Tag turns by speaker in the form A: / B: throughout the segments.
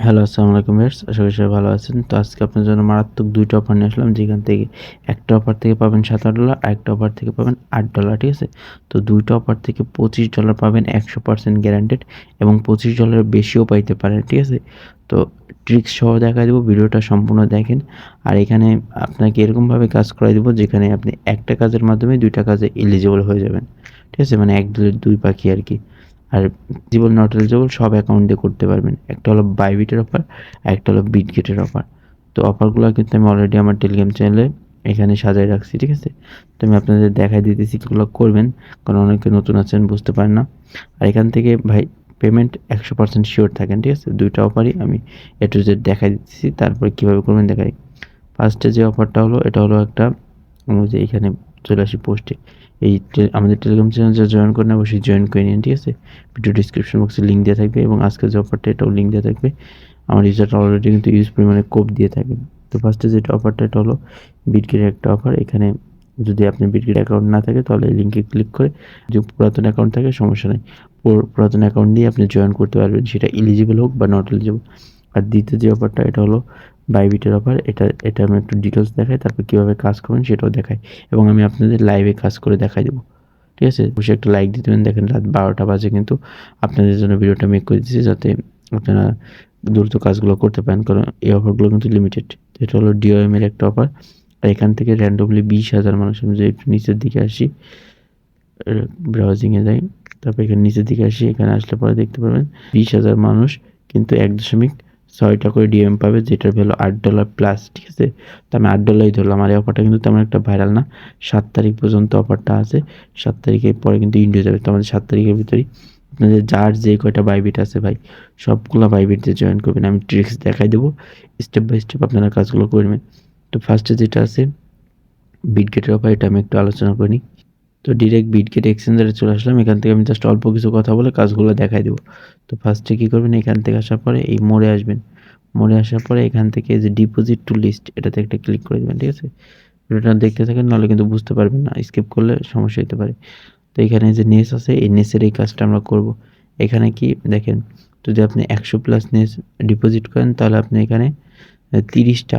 A: Hello, আসসালামু আলাইকুম viewers. আশা করি সবাই ভালো আছেন। তো আজকে আপনার জন্য মারাত্মক ২ টা অফার নিয়ে আসলাম, যেখান থেকে একটা অফার থেকে পাবেন $৭ আরেকটা অফার থেকে পাবেন $৮, ঠিক আছে? তো ২ টা অফার থেকে $25 পাবেন 100% গ্যারান্টেড এবং $25 এর বেশিও পাইতে পারেন, ঠিক আছে? তো ট্রিক্স সহ দেখায় দেবো, ভিডিওটা সম্পূর্ণ দেখেন। আর এখানে আপনাকে এরকমভাবে কাজ করায় দেবো যেখানে আপনি একটা কাজের মাধ্যমে ২ টা কাজে এলিজিবল হয়ে যাবেন, ঠিক আছে? মানে এক ঢিলে ২ পাখি আরকি। আর এলিজিবল নট এলিজিবল সব অ্যাকাউন্ট দিয়ে করতে পারবেন। একটা হলো বাইবিটের অফার, আরেকটা হলো বিটগেটের অফার। তো অফারগুলো কিন্তু আমি অলরেডি আমার টেলিগ্রাম চ্যানেলে এখানে সাজায় রাখছি, ঠিক আছে? তো আমি আপনাদের দেখাই দিতেছি কীগুলো করবেন, কারণ অনেকে নতুন আছেন বুঝতে পারেন না। আর এখান থেকে ভাই পেমেন্ট 100% শিওর থাকেন, ঠিক আছে? ২ টা অফারই আমি A to Z দেখাই দিতেছি, তারপরে কীভাবে করবেন দেখাই। ফার্স্টে যে অফারটা হলো এটা হলো একটা, আমি যে এখানে চলে আসি পোস্টে। আমাদের টেলিগ্রাম চ্যানেল যারা জয়েন করেন অবশ্যই জয়েন করে নিন, ঠিক আছে? ভিডিও ডিসক্রিপশন বক্সে লিঙ্ক দেওয়া থাকবে এবং আজকের যে অফারটা এটাও লিঙ্ক দেওয়া থাকবে। আমার ইউজারটা অলরেডি কিন্তু ইউজ পরিমাণে কোড দিয়ে থাকেন। তো ফার্স্টে যেটা অফারটা এটা হলো বিটগেটের একটা অফার। এখানে যদি আপনার বিটগেট অ্যাকাউন্ট না থাকে তাহলে এই লিঙ্কে ক্লিক করে, যদি পুরাতন অ্যাকাউন্ট থাকে সমস্যা নেই, পুরাতন অ্যাকাউন্ট দিয়ে আপনি জয়েন করতে পারবেন, সেটা এলিজিবল হোক বা নট এলিজিবল। আর দ্বিতীয় যে অফারটা এটা হলো বাইবিটের অফার। এটা আমি একটু ডিটেলস দেখাই, তারপর কীভাবে কাজ করবেন সেটাও দেখাই এবং আমি আপনাদের লাইভে কাজ করে দেখাই দেবো, ঠিক আছে? অবশ্যই একটা লাইক দিয়ে দেবেন। দেখেন রাত 12টা বাজে কিন্তু আপনাদের জন্য ভিডিওটা মেক করে দিচ্ছি, যাতে আপনারা দ্রুত কাজগুলো করতে পারেন, কারণ এই অফারগুলো কিন্তু লিমিটেড। এটা হলো DOM এর একটা অফার। আর এখান থেকে র্যান্ডমলি 20,000 মানুষ, আমি যদি একটু নিচের দিকে আসি, ব্রাউজিংয়ে যাই, তারপর এখানে নিচের দিকে আসি, এখানে আসলে পরে দেখতে পাবেন 20,000 মানুষ কিন্তু 1.6টা করে ডিএম পাবে, যেটার ভ্যালু $8 প্লাস, ঠিক আছে? তো আমি $8 ধরলাম। আর এই অফারটা কিন্তু তেমন একটা ভাইরাল না। 7 তারিখ পর্যন্ত অফারটা আছে। 7 তারিখের পরে কিন্তু ইন্ডিয়া যাবে। তো আমাদের 7 তারিখের ভিতরেই আপনাদের যার যে কয়টা বাইবিট আছে ভাই, সবগুলা বাইবিট দিয়ে জয়েন করবেন। আমি ট্রিক্স দেখাই দেবো, স্টেপ বাই স্টেপ আপনারা কাজগুলো করবেন। তো ফার্স্টে যেটা আছে বিটগেটের অফার, এটা আমি একটু আলোচনা করে নিই। তো ডিরেক্ট বিটগেট এক্সচেঞ্জারে চলে আসলাম। এখান থেকে আমি জাস্ট অল্প কিছু কথা বলে কাজগুলো দেখাই দেবো। তো ফার্স্টে কী করবেন, এখান থেকে আসার পরে এই মোড়ে আসবেন। মোড়ে আসার পরে এখান থেকে যে ডিপোজিট টু লিস্ট, এটাতে একটা ক্লিক করে দেবেন, ঠিক আছে? ভিডিওটা দেখতে থাকেন, নাহলে কিন্তু বুঝতে পারবেন না, স্কিপ করলে সমস্যা হতে পারে। তো এখানে যে নেস আছে, এই নেসের এই কাজটা আমরা করব। এখানে কি দেখেন, যদি আপনি 100+ নেস ডিপোজিট করেন তাহলে আপনি এখানে 30টা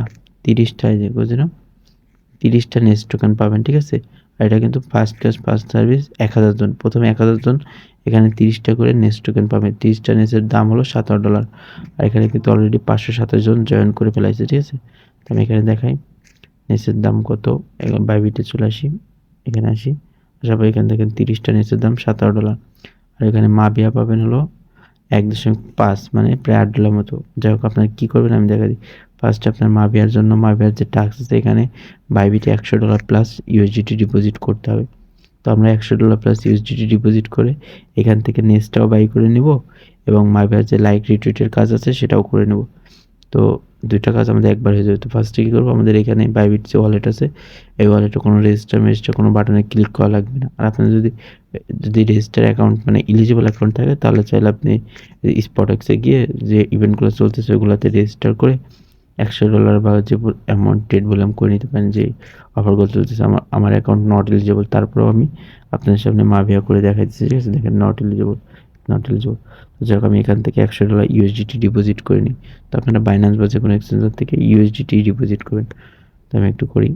A: যে বুঝলেন, 30টা নেস টোকেন পাবেন, ঠিক আছে? আর এটা কিন্তু ফার্স্ট ক্লাস ফার্স্ট সার্ভিস 1000 জন, প্রথমে 1000 জন এখানে 30টা করে নেস টোকেন পাবেন। 30টা নেসের দাম হলো $17। আর এখানে কিন্তু অলরেডি 527 জন জয়েন করে ফেলাইছে, ঠিক আছে? তো আমি এখানে দেখাই নেসের দাম কত। এখন বাইবিটে চলে আসি, এখানে আসি, আসার পর এখান থেকে 30টা নেসের দাম $17। আর এখানে মাবিয়া পাবেন হলো 1.5, মানে প্রায় $8 মতো। যাই হোক, আপনারা কী করবেন আমি দেখা দিই। ফার্স্টে আপনার মাবিয়ার জন্য মাবিয়ার যে টাস্ক আছে, এখানে বাইবিটে $100 প্লাস ইউএসডিটি ডিপোজিট করতে হবে। তো আমরা $100 প্লাস ইউএসডিটি ডিপোজিট করে এখান থেকে নেসটাও বাই করে নিব এবং মাবিয়ার যে লাইক রিটুইটের কাজ আছে সেটাও করে নেব। তো 2টা কাজ আমাদের একবার হয়ে যাবে। তো ফার্স্টে কী করবো, আমাদের এখানে বাইবিট যে ওয়ালেট আছে, এই ওয়ালেটে কোনো রেজিস্টার কোনো বাটনে ক্লিক করা লাগবে না। আর আপনার যদি রেজিস্টার অ্যাকাউন্ট মানে এলিজিবল অ্যাকাউন্ট থাকে, তাহলে চাইলে আপনি স্পটেক্সে গিয়ে যে ইভেন্টগুলো চলতেছে ওগুলোতে রেজিস্টার করে $100 বা যে অ্যামাউন্ট ট্রেড ভলিউম করে নিতে পারেন। যে অফারগুলো চলতেছে, আমার অ্যাকাউন্ট নট এলিজিবল, তারপরেও আমি আপনাদের সামনে মাভিয়া করে দেখাই দিচ্ছি, ঠিক আছে? দেখেন নট এলিজিবল। তো যাই হোক, আমি এখান থেকে $100 ইউএসডিটি ডিপোজিট করে নিই। তো আপনারা বাইন্যান্স বা যে কোনো এক্সচেঞ্জার থেকে ইউএসডিটি ডিপোজিট করবেন। তো আমি একটু করি।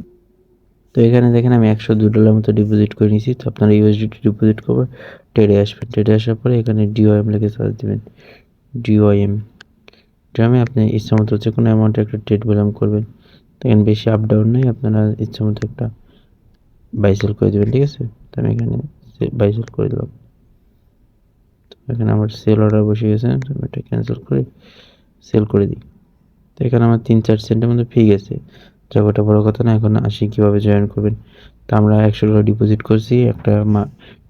A: তো এখানে দেখেন আমি $102 মতো ডিপোজিট করে নিয়েছি। তো আপনারা ইউএসডিটি ডিপোজিট করবেন, ট্রেডে আসবেন। ট্রেডে আসার পরে এখানে ডিওএম লিখে সার্চ দেবেন, ডিওএম। ড্রামে আপনি ইচ্ছামতো যে কোনো অ্যামাউন্টে একটা ট্রেড ভলিউম করবেন। দেখেন বেশি আপ ডাউন নেই, আপনারা ইচ্ছামতো একটা বাই সেল করে দেবেন, ঠিক আছে? তো আমি এখানে বাই সেল করে দিলাম। তো এখানে আমার সেল অর্ডার বসে গেছে, আমি এটা ক্যান্সেল করে সেল করে দিই। তো এখানে আমার 3-4 সেন্টের মধ্যে ফি গেছে। যাক, ওটা বড় কথা না। এখন আসি কীভাবে জয়েন করবেন। তো আমরা $100 ডিপোজিট করছি, একটা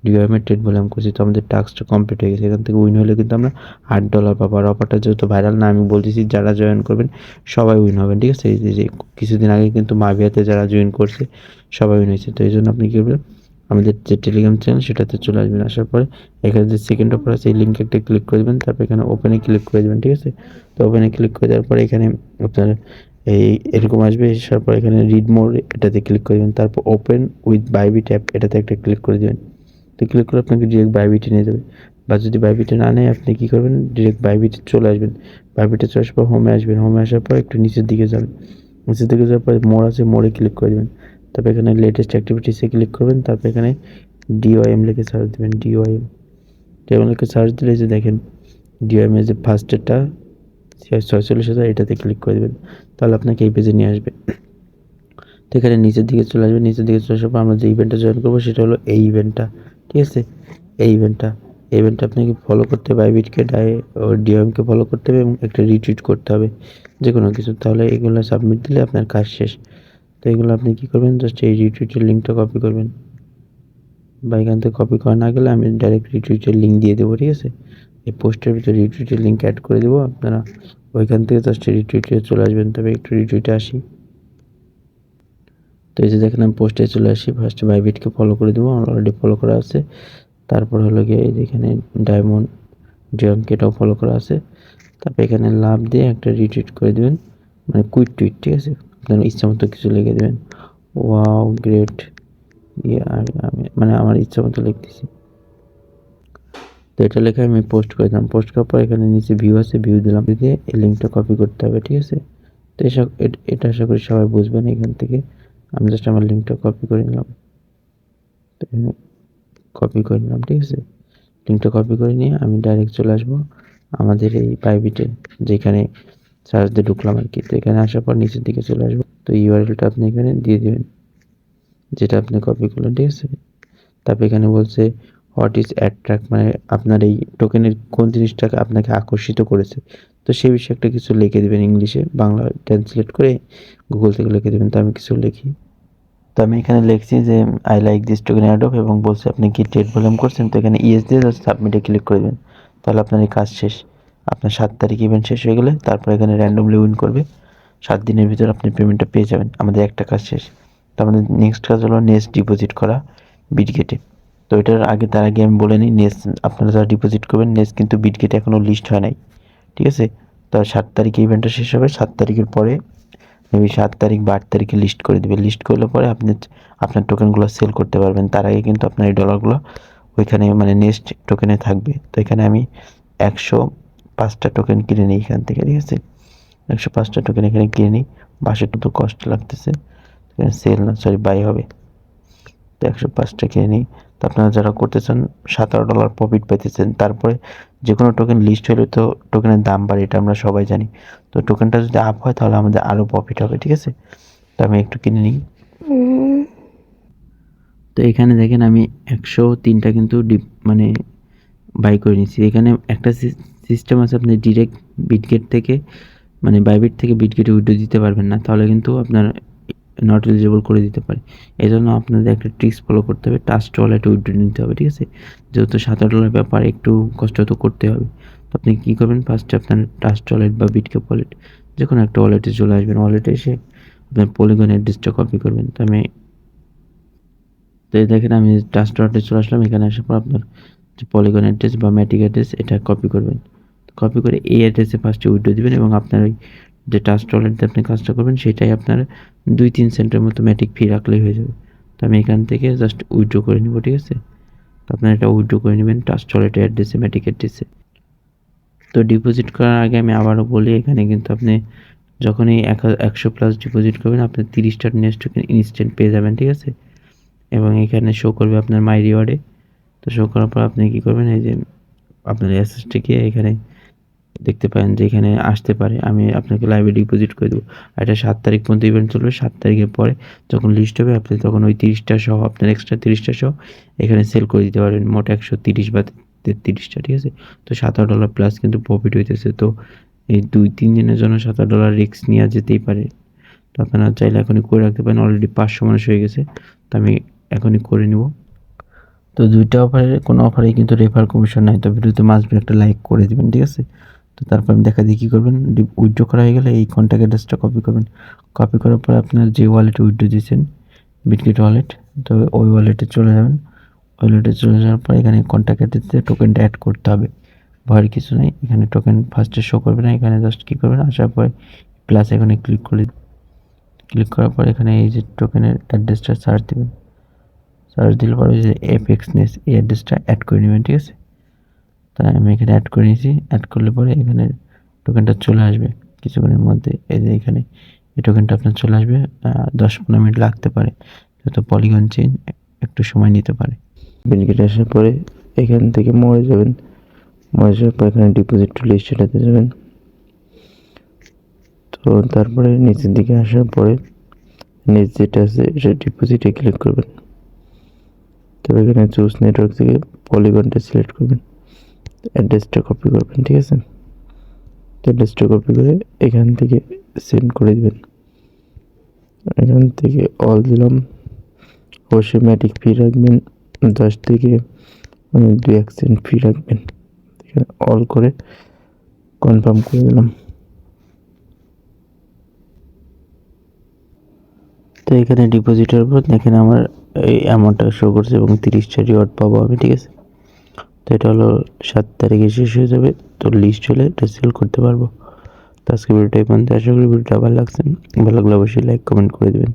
A: ডিওএমের ট্রেড ভলিউম করছি। তো আমাদের টাস্কটা কমপ্লিট হয়ে গেছে। এখান থেকে উইন হলে কিন্তু আমরা $8 পাবো। আর অফারটা যেহেতু ভাইরাল না, আমি বলতেছি যারা জয়েন করবেন সবাই উইন হবেন, ঠিক আছে? এই যে কিছুদিন আগে কিন্তু মাভিয়াতে যারা জয়েন করছে সবাই উইন হয়েছে। তো এই জন্য আপনি কী করবেন, আমাদের যে টেলিগ্রাম চ্যানেল সেটাতে চলে আসবেন। আসার পরে এখানে যে সেকেন্ড অফার আছে এই লিঙ্কে একটা ক্লিক করে দেবেন, তারপর এখানে ওপেনে ক্লিক করে দেবেন, ঠিক আছে? তো ওপেনে ক্লিক করে দেওয়ার পরে এখানে আপনার এরকম আসবে। আসার পর এখানে রিড মোর এটাতে ক্লিক করে দেবেন, তারপর ওপেন উইথ বাইবিট অ্যাপ এটাতে একটা ক্লিক করে দেবেন। তো ক্লিক করে আপনাকে ডিরেক্ট বাইবিটে নিয়ে যাবে। বা যদি বাইবিটে না নেয় আপনি কী করবেন, ডিরেক্ট বাইবিটে চলে আসবেন। বাইবিটে চলে আসার পর হোমে আসবেন, হোমে আসার পর একটু নিচের দিকে যাবেন, নিচের দিকে যাওয়ার পর মোড় আছে, মোড়ে ক্লিক করে দেবেন। তারপর এখানে লেটেস্ট অ্যাক্টিভিটিসে ক্লিক করবেন। তারপর এখানে DOM লিখে সার্চ দেবেন, DOM লিখে সার্চ দিলে যে দেখেন DOM এর যে ফার্স্টেরটা 46,000 এটাতে ক্লিক করে দেবেন, তাহলে আপনাকে এই পেজে নিয়ে আসবে। তো এখানে নিচের দিকে চলে আসবে, নিচের দিকে চলে আসার পর আমরা যে ইভেন্টটা জয়েন করবো সেটা হলো এই ইভেন্টটা, ঠিক আছে। এই ইভেন্টটা আপনাকে ফলো করতে হবে, বাইবিটকে DOMকে ফলো করতে হবে এবং একটা রিটুইট করতে হবে যে কোনো কিছু, তাহলে এগুলো সাবমিট দিলে আপনার কাজ শেষ। তো এগুলো আপনি কী করবেন, জাস্ট এই রিটুইটের লিঙ্কটা কপি করবেন, বা এখান থেকে কপি করা না গেলে আমি ডাইরেক্ট রিটুইটের লিঙ্ক দিয়ে দেবো, ঠিক আছে। এই পোস্টের ভিতরে রিটুইটের লিঙ্ক অ্যাড করে দেবো, আপনারা ওইখান থেকে জাস্ট রিটুইটে চলে আসবেন। তবে একটু রিটুইটে আসি। তো এই যে দেখেন আমি পোস্টে চলে আসি, ফার্স্টে বাইবিটকে ফলো করে দেবো, অলরেডি ফলো করা আছে। তারপর হলো গিয়ে এই যেখানে ডায়মন্ড DOMকে এটাও ফলো করা আছে। তারপর এখানে লাভ দিয়ে একটা রিটুইট করে দেবেন, মানে কুইক টুইট, ঠিক আছে। আপনার ইচ্ছা মতো কিছু লিখে দেবেন, ওয়াও গ্রেট, আমি মানে আমার ইচ্ছা মতো লিখতেছি। তো এটা লেখা আমি পোস্ট করে দিলাম, পোস্ট করার পর এখানে নিচে ভিউ আছে, ভিউ দিলাম, দিয়ে এই লিঙ্কটা কপি করতে হবে, ঠিক আছে। তো এটা আশা করি সবাই বুঝবেন। এখান থেকে আমি জাস্ট আমার লিঙ্কটা কপি করে নিলাম, ঠিক আছে। লিঙ্কটা কপি করে নিয়ে আমি ডাইরেক্ট চলে আসবো আমাদের এই বাইবিটে, যেখানে সার্চ দিয়ে ঢুকলাম আর কি। তো এখানে আসার পর নিচের দিকে চলে আসবো। তো ইউআরএলটা আপনি এখানে দিয়ে দেবেন, যেটা আপনি কপি করলেন, ঠিক আছে। তারপর এখানে বলছে হোয়াট ইজ অ্যাট্রাক্ট, মানে আপনার এই টোকেনের কোন জিনিসটাকে আপনাকে আকর্ষিত করেছে। তো সেই বিষয়ে একটা কিছু লিখে দেবেন, ইংলিশে বাংলা ট্রান্সলেট করে গুগল থেকে লিখে দেবেন। তো আমি কিছু লিখি, তো আমি এখানে লিখছি যে I like this token airdrop, এবং বলছে আপনি কি ট্রেড ভলিউম করছেন। তো এখানে ইয়েস দিয়ে জাস্ট সাবমিটে ক্লিক করে দেবেন, তাহলে আপনার এই কাজ শেষ। আপনার 7 তারিখ ইভেন্ট শেষ হয়ে গেলে তারপর এখানে র্যান্ডমলি উইন করবে, 7 দিনের ভিতরে আপনি পেমেন্টটা পেয়ে যাবেন। আমাদের একটা কাজ শেষ। তো আমাদের নেক্সট কাজ হলো নেক্সট ডিপোজিট করা বিটগেটে। তো এটার আগে তার আগে আমি বলে নিই, নেক্সট আপনারা যারা ডিপোজিট করবেন, নেক্সট কিন্তু বিটগেটে এখনও লিস্ট হয় নাই, ঠিক আছে। তো 7 তারিখে ইভেন্টটা শেষ হবে, 7 তারিখের পরে মেবি 7 তারিখ বা 8 তারিখে লিস্ট করে দেবে। লিস্ট করলে পরে আপনি আপনার টোকেনগুলো সেল করতে পারবেন। তার আগে কিন্তু আপনার এই ডলারগুলো ওইখানে মানে নেক্সট টোকেনে থাকবে। তো এখানে আমি 105টা টোকেন কিনে নিই এখান থেকে, ঠিক আছে। 105টা টোকেন এখানে কিনে নিই, 62 তো কষ্ট লাগতেছে, সেল না সরি বাই হবে। তো 105টা কিনে নিই। তো আপনারা যারা করতে চান $17 প্রফিট পেতেছেন, তারপরে যে কোনো টোকেন লিস্ট হলে তো টোকেনের দাম বাড়ে, এটা আমরা সবাই জানি। তো টোকেনটা যদি আপ হয় তাহলে আমাদের আরও প্রফিট হবে, ঠিক আছে। তো আমি একটু কিনে নিই। তো এখানে দেখেন আমি 103টা কিন্তু মানে বাই করে নিচ্ছি। এখানে একটা সিস্টেম আছে, আপনি ডিরেক্ট বিটগেট থেকে মানে বাইবিট থেকে বিটগেটে উইথড্র দিতে পারবেন না, তাহলে কিন্তু আপনার নট এলিজিবল করে দিতে পারে। এই জন্য আপনাদের একটা ট্রিক্স ফলো করতে হবে, ট্রাস্ট ওয়ালেটে উইথড্র নিতে হবে, ঠিক আছে। যেহেতু $17 ব্যাপার, একটু কষ্ট তো করতে হবে। তো আপনি কী করবেন, ফার্স্টে আপনার ট্রাস্ট ওয়ালেট বা বিটকেপ ওয়ালেট যে কোনো একটা ওয়ালেটে চলে আসবেন। ওয়ালেটে এসে আপনার পলিগন অ্যাড্রেসটা কপি করবেন। তো এই দেখেন আমি ট্রাস্ট ওয়ালেটে চলে আসলাম। এখানে আসার পর আপনার যে পলিগন অ্যাড্রেস বা ম্যাটিক অ্যাড্রেস এটা কপি করবেন। কপি করে এই অ্যাড্রেসে ফার্স্টে উইথড্র দিবেন, এবং আপনার ওই যে ট্রাস্ট ওয়ালেটে আপনি কাজটা করবেন সেটাই আপনার 2-3 সেন্টের মতো ম্যাটিক ফি রাখলেই হয়ে যাবে। তো আমি এখান থেকে জাস্ট উইথড্র করে নিব, ঠিক আছে। তো আপনারা এটা উইথড্র করে নেবেন ট্রাস্ট ওয়ালেটের অ্যাড্রেসে, ম্যাটিক অ্যাড্রেসে। তো ডিপোজিট করার আগে আমি আবারও বলি, এখানে কিন্তু আপনি যখনই 100+ ডিপোজিট করবেন আপনি 30টা নেক্সট টোকেন ইনস্ট্যান্ট পেয়ে যাবেন, ঠিক আছে। এবং এখানে শো করবে আপনার মাই রিওয়ার্ডে। তো শো করার পর আপনি কী করবেন, এই যে আপনার অ্যাসেসটে গিয়ে এখানে দেখতে পারেন যে এখানে আসতে পারে, আমি আপনাকে লাইভে ডিপোজিট করে দেবো। আর এটা 7 তারিখ পর্যন্ত ইভেন্ট চলবে। 7 তারিখের পরে যখন লিস্ট হবে আপনি তখন ওই 30টা সহ আপনার এক্সট্রা 30টা সহ এখানে সেল করে দিতে পারবেন, মোট 130 বা 33টা, ঠিক আছে। তো $17 প্লাস কিন্তু প্রফিট হইতেছে। তো এই 2-3 দিনের জন্য $17 রিস্ক নেওয়া যেতেই পারে। তো আপনারা চাইলে এখনই করে রাখতে পারেন। অলরেডি 500 মানুষ হয়ে গেছে, তো আমি এখনই করে নিব। তো দুইটা অফারের কোনো অফারেই কিন্তু রেফার কমিশন নাই। তো ভিডিওতে মাস্ট বি একটা লাইক করে দেবেন, ঠিক আছে। তো তারপর আমি দেখা দিই কী করবেন, উইথড্র করা হয়ে গেলে এই কন্ট্যাক্ট অ্যাড্রেসটা কপি করবেন। কপি করার পর আপনার যে ওয়ালেটে উইথড্র দিয়েছেন, বিটগেট ওয়ালেট, তো ওই ওয়ালেটে চলে যাবেন। ওয়ালেটে চলে যাওয়ার পর এখানে কন্ট্যাক্ট অ্যাড্রেসে টোকেনটা অ্যাড করতে হবে, ভয়ের কিছু নেই। এখানে টোকেন ফার্স্টে শো করবে না, এখানে জাস্ট কী করবেন, আসার পরে প্লাস এখানে ক্লিক করার পর এখানে এই যে টোকেনের অ্যাড্রেসটা সার্চ দেবেন। সার্চ দিলে পরে যে FXNES এই অ্যাড্রেসটা অ্যাড করে নেবেন, ঠিক আছে। তাই আমি এখানে অ্যাড করে নিয়েছি। অ্যাড করলে পরে এখানে টোকেনটা চলে আসবে কিছুক্ষণের মধ্যে। এই যে এখানে এই টোকেনটা আপনার চলে আসবে। 10-15 মিনিট লাগতে পারে, যেহেতু পলিগন চেইন একটু সময় নিতে পারে। বেনিফিট আসার পরে এখান থেকে মরে যাবেন। মরে যাওয়ার পর এখানে ডিপোজিট টু লিস্ট এটাতে যাবেন। তো তারপরে নিচের দিকে আসার পরে নিচ যেটা আছে এটা ডিপোজিটে ক্লিক করবেন। তো এখানে চুজ নেটওয়ার্ক থেকে পলিগনটা সিলেক্ট করবেন, অ্যাড্রেসটা কপি করবেন, ঠিক আছে। তো অ্যাড্রেসটা কপি করে এখান থেকে সেন্ড করে দেবেন। এখান থেকে অল দিলাম। অবশ্যই ম্যাটিক ফি রাখবেন 10 থেকে 2% ফি রাখবেন। এখানে অল করে কনফার্ম করে দিলাম। তো এখানে ডিপোজিটের পর দেখেন আমার এই অ্যামাউন্টটা শো করছে এবং 30টা রিওয়ার্ড পাবো আমি, ঠিক আছে। তো এটা হলো 7 তারিখে শেষ হয়ে যাবে। তো লিস্ট হলে এটা সেল করতে পারবো। তো আজকে ভিডিওটা এই পর্যন্ত। আশা করি ভিডিওটা ভালো লাগছে। ভালো লাগলে অবশ্যই লাইক কমেন্ট করে দেবেন।